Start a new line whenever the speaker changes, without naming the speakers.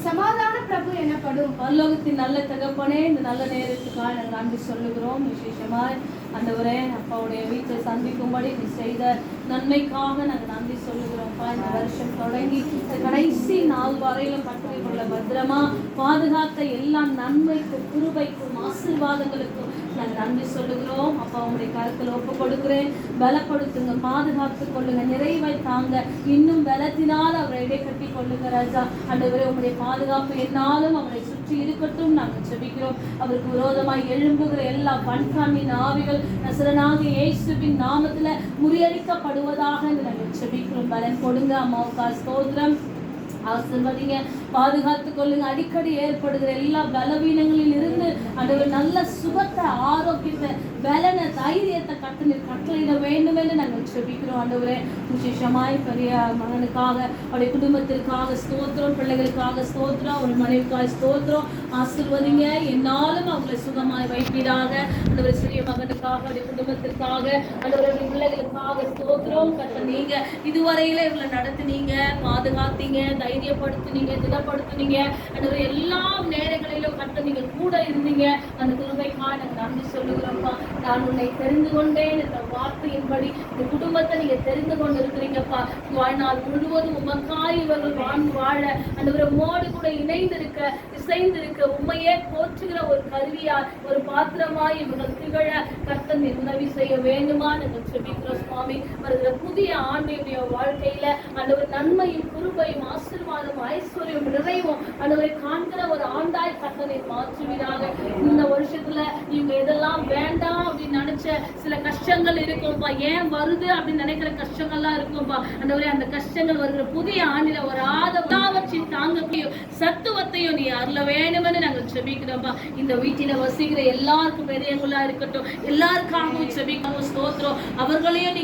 சமாதான பிரபு எனப்படும்.
பரலோகத்தின் நல்ல தகப்பனே, இந்த நல்ல நேரத்துக்காக நாங்கள் நன்றி சொல்லுகிறோம். விசேஷமாய் ஆண்டவரே, அப்பாவுடைய வீட்டை சந்திக்கும்படி நீ செய்த நன்மைக்காக நாங்கள் நன்றி சொல்லுகிறோம்ப்பா. இந்த வருஷம் தொடங்கி கடைசி நாள் வரையிலும் பற்றி கொள்ள பத்திரமா பாதுகாத்த எல்லா நன்மைக்கும் கிருபைக்கும் ஆசீர்வாதங்களுக்கும் நாங்கள் நன்றி சொல்லுகிறோம். அப்பா உங்களுடைய கருத்தில் ஒப்பு கொடுக்கிறேன். பலப்படுத்துங்க, பாதுகாத்து கொள்ளுங்க, நிறைவை தாங்க, இன்னும் பலத்தினால் அவரை இடைக்கட்டி கொள்ளுங்க ராஜா. ஆண்டவரே, உங்களுடைய பாதுகாப்பு என்னாலும் அவரை சுற்றி இருக்கட்டும் நாங்கள் ஜெபிக்கிறோம். அவருக்கு விரோதமாய் எழும்புகிற எல்லா வன்காமின் ஆவிகள் நசரனாகிய இயேசுவின் நாமத்துல முறியடிக்கப்படுவதாக நாங்கள் ஜெபிக்கிறோம். பலன் கொடுங்க. அம்மாவுக்கா ஸ்தோத்திரம். ஆசீர்வதிங்க, பாதுகாத்து கொள்ளுங்க. அடிக்கடி ஏற்படுகிற எல்லா பலவீனங்களில் இருந்து ஆண்டவர் நல்ல சுகத்தை, ஆரோக்கியத்தை, பலனை, தைரியத்தை கட்டளையிட வேண்டும் என்று நாங்கள் ஜெபிக்கிறோம். ஆண்டவரே, விசேஷமாய் பெரிய மகனுக்காக, அவருடைய குடும்பத்திற்காக ஸ்தோத்திரம், பிள்ளைகளுக்காக ஸ்தோத்திரம், அவருடைய மனைவிக்காக ஸ்தோத்திரம். ஆசீர்வதிங்க, என்னாலும் அவங்களை சுகமாய் வைப்பீராக. ஆண்டவர் சிறிய மகனுக்காக, அவருடைய குடும்பத்திற்காக, ஆண்டவருடைய பிள்ளைகளுக்காக ஸ்தோத்திரம். கர்த்தர், நீங்க இதுவரையில இவங்களை நடத்துனீங்க, பாதுகாத்தீங்க, தைரியப்படுத்தினீங்க, திடப்படுத்தினீங்க. ஆண்டவரே, எல்லா நேரங்களிலும் கர்த்தர் நீங்க கூட இருந்தீங்க. அந்த கிருபைக்காக நாங்கள் நன்றி சொல்லுகிறோம்ப்பா. நான் உன்னை தெரிந்து கொண்டேன் என்ற வார்த்தையின்படி இந்த குடும்பத்தை நீங்க தெரிந்து கொண்டு இருக்கிறீங்கப்பா. வாழ்நாள் முழுவதும் உமக்காய் இவர்கள் வாழ்ந்து வாழ, ஆண்டவரே, உம்மோடு கூட இணைந்திருக்க, இசைந்திருக்க, உண்மையே போற்றுகிற ஒரு கருவியாய், ஒரு பாத்திரமாய் இவர்கள் திகழ கர்த்தர் நீர் உதவி செய்ய வேண்டுமா நாங்கள் ஜெபிக்கிறோம் சுவாமி. வருகிற புதிய ஆண்டுடைய வாழ்க்கையில ஆண்டவர் நன்மையும் கிருபையும் ஆசீர்வாதம் ஐஸ்வர்யம் நிறைவும் ஆண்டவரை காண்கிற ஒரு ஆண்டாய் கர்த்தரை மாற்றுவீராக. இந்த வருஷத்துல நீங்க எதெல்லாம் வேண்டாம் அப்படின்னு நினைச்ச சில கஷ்டங்கள் இருக்கும்பா, ஏன் வருது அப்படின்னு நினைக்கிற கஷ்டங்கள்லாம் இருக்கும்பா. ஆண்டவரே, அந்த கஷ்டங்கள் வருகிற புதிய ஆண்டில ஒரு ஆதவற்றின் தாங்கத்தையும் சத்துவத்தையும் நீ அருள வேணும்னு நாங்கள் ஜெபிக்கிறோம்பா. இந்த வீட்டில வசிக்கிற எல்லாருக்கும் பெரியவங்களா இருக்கட்டும், எல்லாருக்காகவும் ஜெபிக்கிறோம். ஸ்தோத்திரம். அவர்களையும் நீங்க